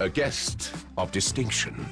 a guest of distinction.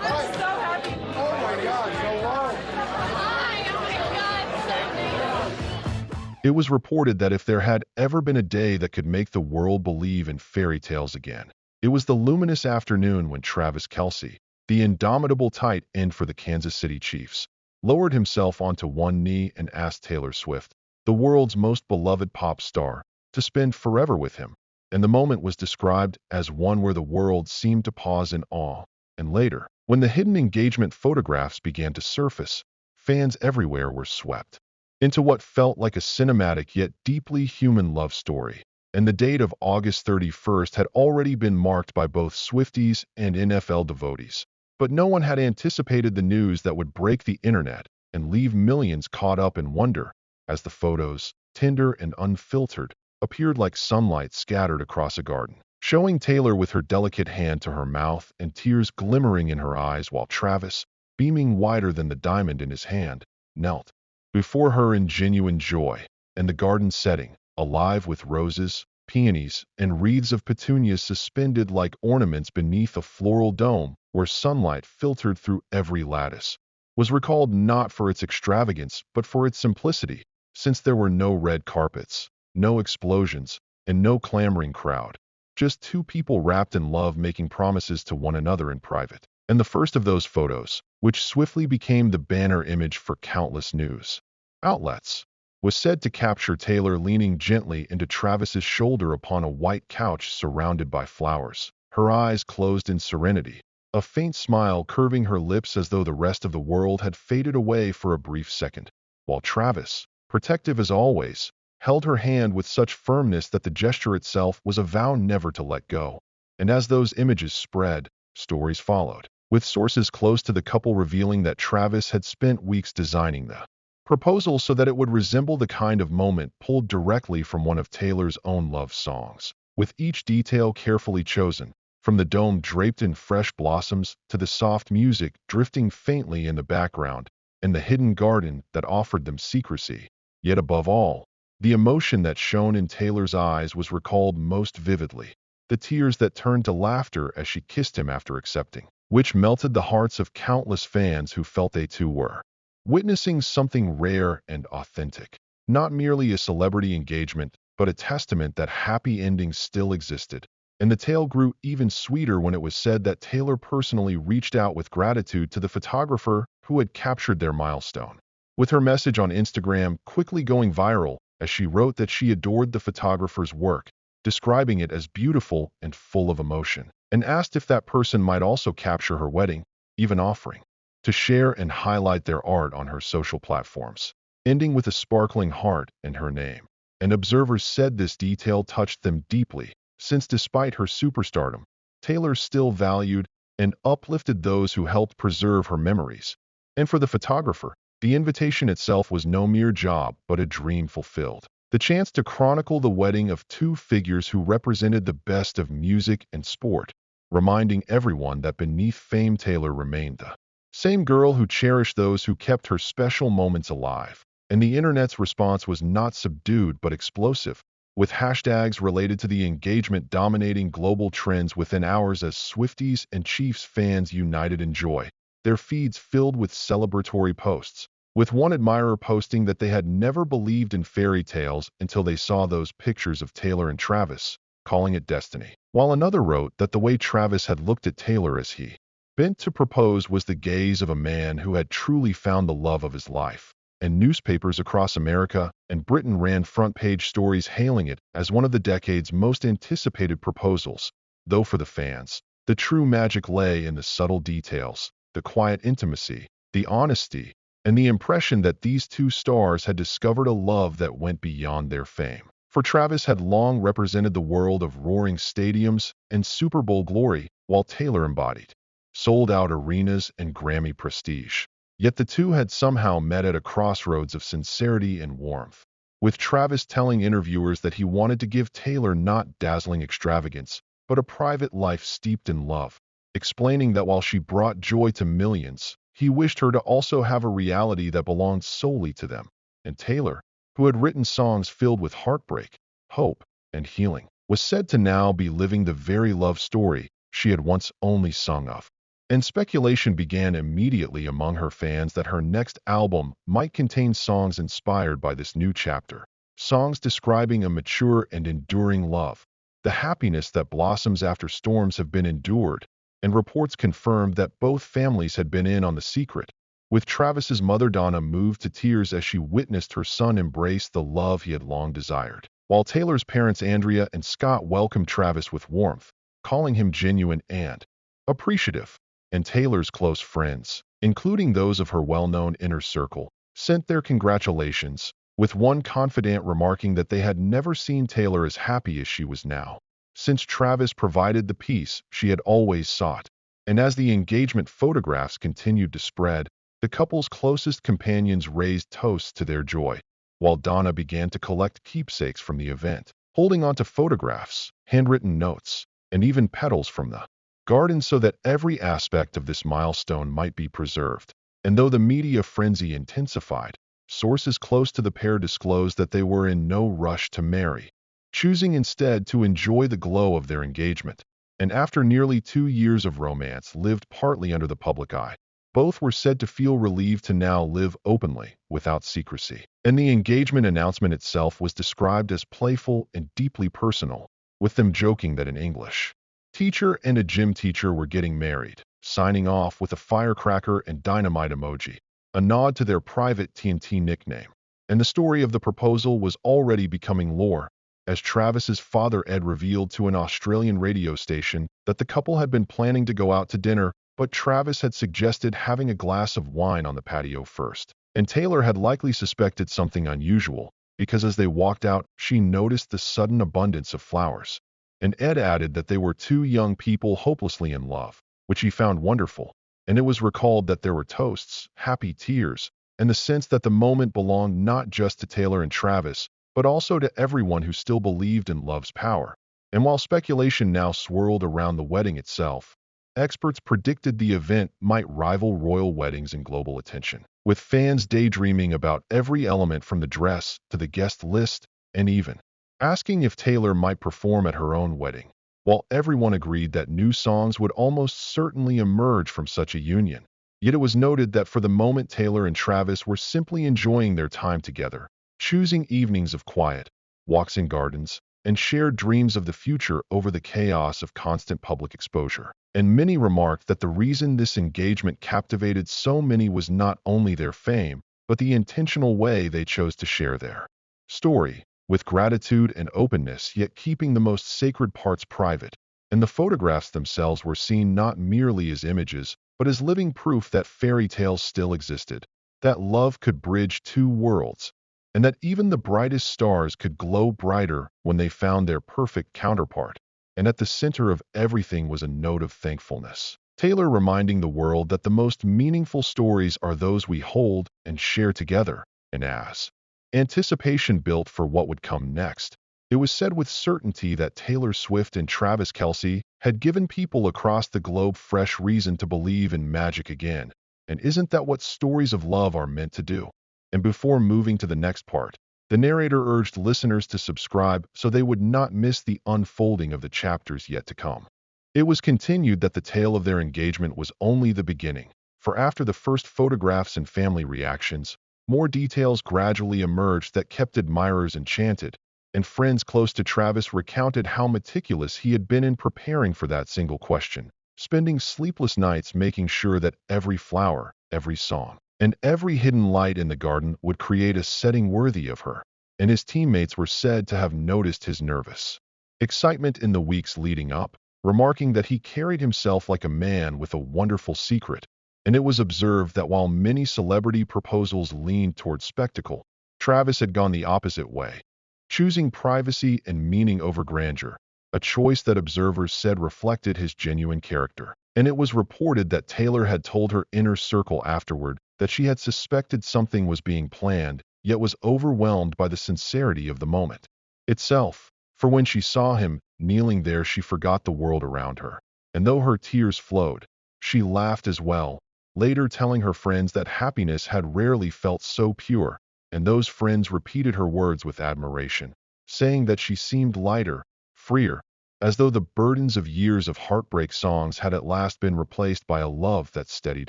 I'm so happy. Oh my God, hello. Hi, oh my God, so neat. It was reported that if there had ever been a day that could make the world believe in fairy tales again, it was the luminous afternoon when Travis Kelce, the indomitable tight end for the Kansas City Chiefs, lowered himself onto one knee and asked Taylor Swift, the world's most beloved pop star, to spend forever with him. And the moment was described as one where the world seemed to pause in awe. And later, when the hidden engagement photographs began to surface, fans everywhere were swept into what felt like a cinematic yet deeply human love story. And the date of August 31st had already been marked by both Swifties and NFL devotees. But no one had anticipated the news that would break the internet and leave millions caught up in wonder as the photos, tender and unfiltered, appeared like sunlight scattered across a garden, showing Taylor with her delicate hand to her mouth and tears glimmering in her eyes while Travis, beaming wider than the diamond in his hand, knelt before her in genuine joy, and the garden setting, alive with roses, peonies, and wreaths of petunias suspended like ornaments beneath a floral dome where sunlight filtered through every lattice, was recalled not for its extravagance but for its simplicity, since there were no red carpets, no explosions, and no clamoring crowd. Just two people wrapped in love making promises to one another in private. And the first of those photos, which swiftly became the banner image for countless news outlets, was said to capture Taylor leaning gently into Travis's shoulder upon a white couch surrounded by flowers, her eyes closed in serenity, a faint smile curving her lips as though the rest of the world had faded away for a brief second, while Travis, protective as always, held her hand with such firmness that the gesture itself was a vow never to let go. And as those images spread, stories followed, with sources close to the couple revealing that Travis had spent weeks designing the proposal so that it would resemble the kind of moment pulled directly from one of Taylor's own love songs, with each detail carefully chosen, from the dome draped in fresh blossoms to the soft music drifting faintly in the background, and the hidden garden that offered them secrecy. Yet above all, the emotion that shone in Taylor's eyes was recalled most vividly, the tears that turned to laughter as she kissed him after accepting, which melted the hearts of countless fans who felt they too were witnessing something rare and authentic, not merely a celebrity engagement, but a testament that happy endings still existed. And the tale grew even sweeter when it was said that Taylor personally reached out with gratitude to the photographer who had captured their milestone, with her message on Instagram quickly going viral as she wrote that she adored the photographer's work, describing it as beautiful and full of emotion, and asked if that person might also capture her wedding, even offering to share and highlight their art on her social platforms, ending with a sparkling heart and her name. And observers said this detail touched them deeply, since despite her superstardom, Taylor still valued and uplifted those who helped preserve her memories. And for the photographer, the invitation itself was no mere job but a dream fulfilled. The chance to chronicle the wedding of two figures who represented the best of music and sport, reminding everyone that beneath fame Taylor remained the same girl who cherished those who kept her special moments alive. And the internet's response was not subdued but explosive, with hashtags related to the engagement dominating global trends within hours as Swifties and Chiefs fans united in joy, their feeds filled with celebratory posts, with one admirer posting that they had never believed in fairy tales until they saw those pictures of Taylor and Travis, calling it destiny, while another wrote that the way Travis had looked at Taylor as he bent to propose was the gaze of a man who had truly found the love of his life. And newspapers across America and Britain ran front-page stories hailing it as one of the decade's most anticipated proposals, though for the fans, the true magic lay in the subtle details, the quiet intimacy, the honesty, and the impression that these two stars had discovered a love that went beyond their fame. For Travis had long represented the world of roaring stadiums and Super Bowl glory, while Taylor embodied sold-out arenas and Grammy prestige. Yet the two had somehow met at a crossroads of sincerity and warmth, with Travis telling interviewers that he wanted to give Taylor not dazzling extravagance, but a private life steeped in love, explaining that while she brought joy to millions, he wished her to also have a reality that belonged solely to them. And Taylor, who had written songs filled with heartbreak, hope, and healing, was said to now be living the very love story she had once only sung of. And speculation began immediately among her fans that her next album might contain songs inspired by this new chapter, songs describing a mature and enduring love. The happiness that blossoms after storms have been endured, and reports confirmed that both families had been in on the secret, with Travis's mother Donna moved to tears as she witnessed her son embrace the love he had long desired, while Taylor's parents Andrea and Scott welcomed Travis with warmth, calling him genuine and appreciative. And Taylor's close friends, including those of her well-known inner circle, sent their congratulations, with one confidant remarking that they had never seen Taylor as happy as she was now, since Travis provided the peace she had always sought. And as the engagement photographs continued to spread, the couple's closest companions raised toasts to their joy, while Donna began to collect keepsakes from the event, holding onto photographs, handwritten notes, and even petals from the garden so that every aspect of this milestone might be preserved. And though the media frenzy intensified, sources close to the pair disclosed that they were in no rush to marry, choosing instead to enjoy the glow of their engagement. And after nearly 2 years of romance lived partly under the public eye, both were said to feel relieved to now live openly, without secrecy. And the engagement announcement itself was described as playful and deeply personal, with them joking that an English teacher and a gym teacher were getting married, signing off with a firecracker and dynamite emoji, a nod to their private TNT nickname. And the story of the proposal was already becoming lore, as Travis's father Ed revealed to an Australian radio station that the couple had been planning to go out to dinner, but Travis had suggested having a glass of wine on the patio first. And Taylor had likely suspected something unusual, because as they walked out, she noticed the sudden abundance of flowers. And Ed added that they were two young people hopelessly in love, which he found wonderful. And it was recalled that there were toasts, happy tears, and the sense that the moment belonged not just to Taylor and Travis, but also to everyone who still believed in love's power. And while speculation now swirled around the wedding itself, experts predicted the event might rival royal weddings in global attention, with fans daydreaming about every element from the dress to the guest list, and even asking if Taylor might perform at her own wedding. While everyone agreed that new songs would almost certainly emerge from such a union, yet it was noted that for the moment Taylor and Travis were simply enjoying their time together, choosing evenings of quiet, walks in gardens, and shared dreams of the future over the chaos of constant public exposure. And many remarked that the reason this engagement captivated so many was not only their fame, but the intentional way they chose to share their story, with gratitude and openness, yet keeping the most sacred parts private. And the photographs themselves were seen not merely as images, but as living proof that fairy tales still existed, that love could bridge two worlds, and that even the brightest stars could glow brighter when they found their perfect counterpart. And at the center of everything was a note of thankfulness. Taylor reminding the world that the most meaningful stories are those we hold and share together. And as anticipation built for what would come next, it was said with certainty that Taylor Swift and Travis Kelce had given people across the globe fresh reason to believe in magic again. And isn't that what stories of love are meant to do? And before moving to the next part, the narrator urged listeners to subscribe so they would not miss the unfolding of the chapters yet to come. It was continued that the tale of their engagement was only the beginning, for after the first photographs and family reactions, more details gradually emerged that kept admirers enchanted, and friends close to Travis recounted how meticulous he had been in preparing for that single question, spending sleepless nights making sure that every flower, every song, and every hidden light in the garden would create a setting worthy of her. And his teammates were said to have noticed his nervous excitement in the weeks leading up, remarking that he carried himself like a man with a wonderful secret. And it was observed that while many celebrity proposals leaned toward spectacle, Travis had gone the opposite way, choosing privacy and meaning over grandeur, a choice that observers said reflected his genuine character. And it was reported that Taylor had told her inner circle afterward that she had suspected something was being planned, yet was overwhelmed by the sincerity of the moment itself. For when she saw him kneeling there, she forgot the world around her. And though her tears flowed, she laughed as well, later telling her friends that happiness had rarely felt so pure. And those friends repeated her words with admiration, saying that she seemed lighter, freer, as though the burdens of years of heartbreak songs had at last been replaced by a love that steadied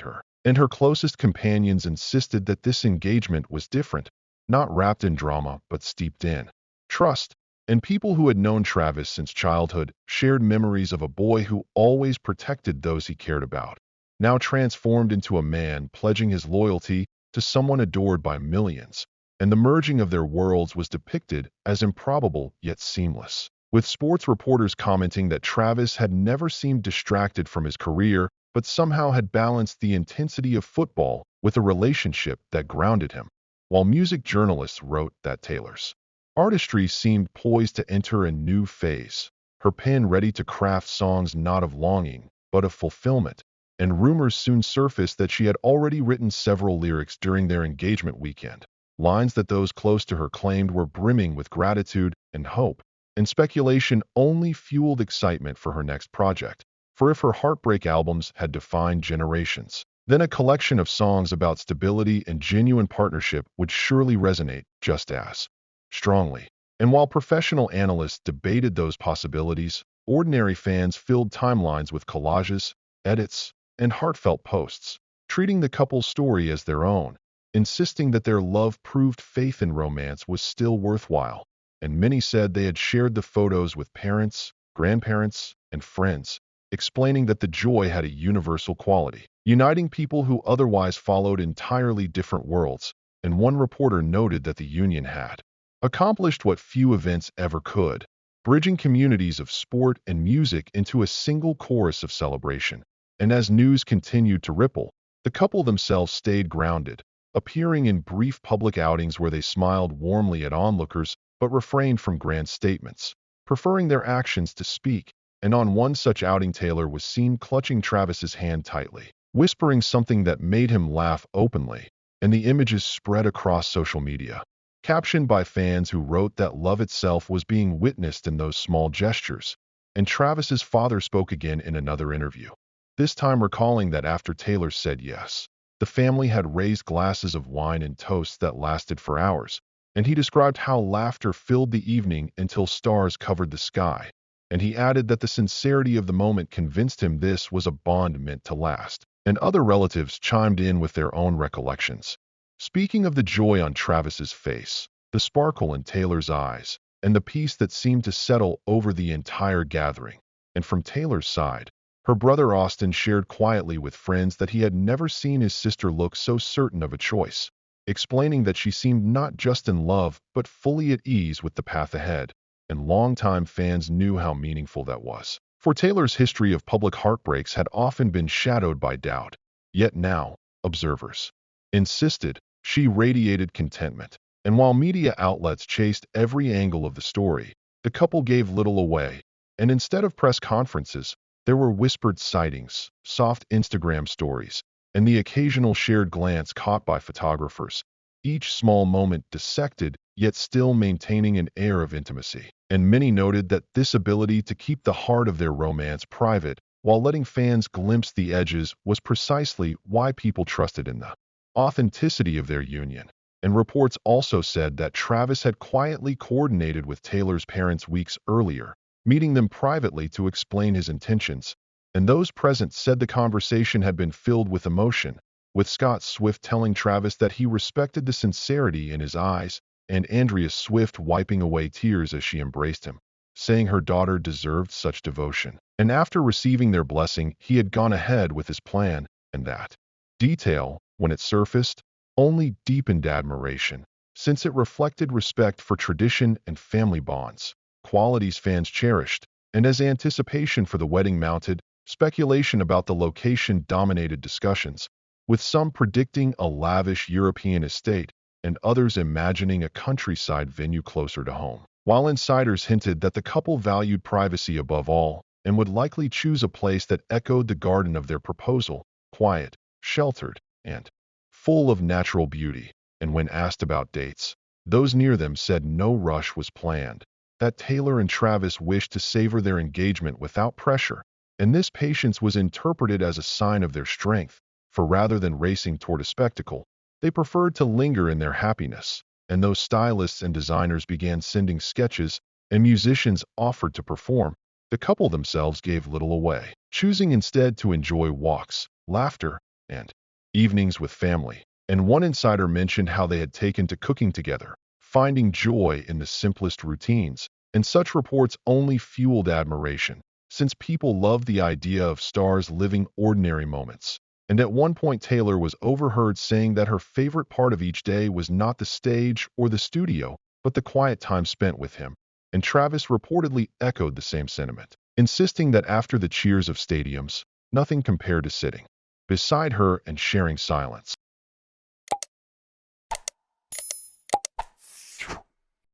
her. And her closest companions insisted that this engagement was different, not wrapped in drama, but steeped in trust. And people who had known Travis since childhood shared memories of a boy who always protected those he cared about, now transformed into a man pledging his loyalty to someone adored by millions. And the merging of their worlds was depicted as improbable yet seamless, with sports reporters commenting that Travis had never seemed distracted from his career, but somehow had balanced the intensity of football with a relationship that grounded him, while music journalists wrote that Taylor's artistry seemed poised to enter a new phase, her pen ready to craft songs not of longing, but of fulfillment. And rumors soon surfaced that she had already written several lyrics during their engagement weekend, lines that those close to her claimed were brimming with gratitude and hope. And speculation only fueled excitement for her next project. For if her heartbreak albums had defined generations, then a collection of songs about stability and genuine partnership would surely resonate just as strongly. And while professional analysts debated those possibilities, ordinary fans filled timelines with collages, edits, and heartfelt posts, treating the couple's story as their own, insisting that their love proved faith in romance was still worthwhile. And many said they had shared the photos with parents, grandparents, and friends, explaining that the joy had a universal quality, uniting people who otherwise followed entirely different worlds. And one reporter noted that the union had accomplished what few events ever could, bridging communities of sport and music into a single chorus of celebration. And as news continued to ripple, the couple themselves stayed grounded, appearing in brief public outings where they smiled warmly at onlookers but refrained from grand statements, preferring their actions to speak. And on one such outing, Taylor was seen clutching Travis's hand tightly, whispering something that made him laugh openly, and the images spread across social media, captioned by fans who wrote that love itself was being witnessed in those small gestures. And Travis's father spoke again in another interview, this time recalling that after Taylor said yes, the family had raised glasses of wine and toasts that lasted for hours, and he described how laughter filled the evening until stars covered the sky. And he added that the sincerity of the moment convinced him this was a bond meant to last. And other relatives chimed in with their own recollections, speaking of the joy on Travis's face, the sparkle in Taylor's eyes, and the peace that seemed to settle over the entire gathering. And from Taylor's side, her brother Austin shared quietly with friends that he had never seen his sister look so certain of a choice, explaining that she seemed not just in love but fully at ease with the path ahead. And longtime fans knew how meaningful that was. For Taylor's history of public heartbreaks had often been shadowed by doubt. Yet now, observers insisted, she radiated contentment. And while media outlets chased every angle of the story, the couple gave little away. And instead of press conferences, there were whispered sightings, soft Instagram stories, and the occasional shared glance caught by photographers, each small moment dissected, yet still maintaining an air of intimacy. And many noted that this ability to keep the heart of their romance private while letting fans glimpse the edges was precisely why people trusted in the authenticity of their union. And reports also said that Travis had quietly coordinated with Taylor's parents weeks earlier, meeting them privately to explain his intentions. And those present said the conversation had been filled with emotion, with Scott Swift telling Travis that he respected the sincerity in his eyes, and Andrea Swift wiping away tears as she embraced him, saying her daughter deserved such devotion. And after receiving their blessing, he had gone ahead with his plan, and that detail, when it surfaced, only deepened admiration, since it reflected respect for tradition and family bonds, qualities fans cherished. And as anticipation for the wedding mounted, speculation about the location dominated discussions, with some predicting a lavish European estate and others imagining a countryside venue closer to home, while insiders hinted that the couple valued privacy above all and would likely choose a place that echoed the garden of their proposal, quiet, sheltered, and full of natural beauty. And when asked about dates, those near them said no rush was planned, that Taylor and Travis wished to savor their engagement without pressure, and this patience was interpreted as a sign of their strength, for rather than racing toward a spectacle, they preferred to linger in their happiness. And though stylists and designers began sending sketches and musicians offered to perform, The couple themselves gave little away, choosing instead to enjoy walks, laughter, and evenings with family. And one insider mentioned how they had taken to cooking together, finding joy in the simplest routines. And such reports only fueled admiration, since people loved the idea of stars living ordinary moments. And at one point, Taylor was overheard saying that her favorite part of each day was not the stage or the studio, but the quiet time spent with him. And Travis reportedly echoed the same sentiment, insisting that after the cheers of stadiums, nothing compared to sitting beside her and sharing silence.